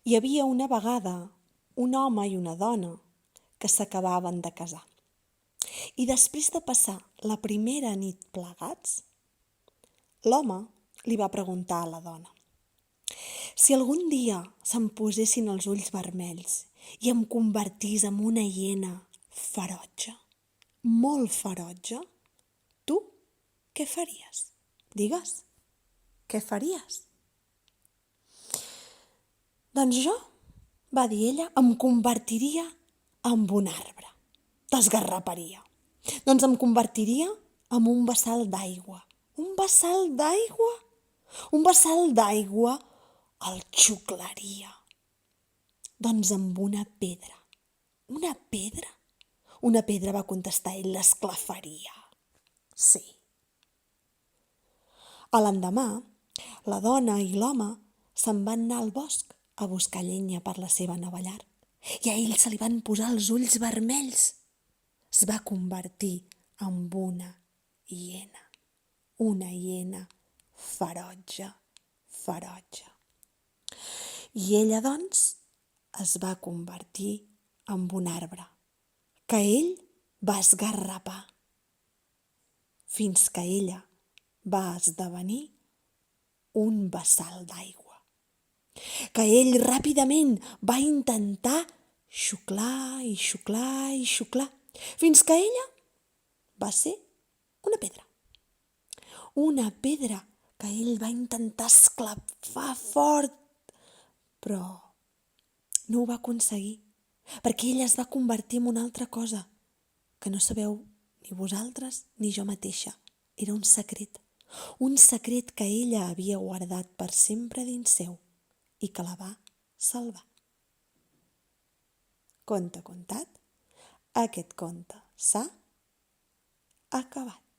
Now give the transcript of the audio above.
Hi havia una vegada un home i una dona que s'acabaven de casar. I després de passar la primera nit plegats, l'home li va preguntar a la dona: «Si algun dia se'm posessin els ulls vermells i em convertís en una hiena ferotge, molt ferotge, tu què faries? Digues, què faries?» «Doncs jo», va dir ella, «em convertiria en un arbre. T'esgarraparia. Doncs em convertiria en un bassal d'aigua. Un bassal d'aigua? Un bassal d'aigua el xuclaria. Doncs amb una pedra. Una pedra?» «Una pedra», va contestar ell, «l'esclafaria. Sí». A l'endemà, la dona i l'home se'n van anar al bosc a buscar llenya per la seva nova llar. I a ell se li van posar els ulls vermells. Es va convertir en una hiena ferotge, ferotge. I ella, doncs, es va convertir en un arbre que ell va esgarrapar fins que ella va esdevenir un bassal d'aigua que ell ràpidament va intentar xuclar i xuclar i xuclar fins que ella va ser una pedra. Una pedra que ell va intentar esclafar fort, però no ho va aconseguir, perquè ella es va convertir en una altra cosa que no sabeu ni vosaltres ni jo mateixa. Era un secret que ella havia guardat per sempre dins seu i que la va salvar. Conte contat, aquest conte s'ha acabat.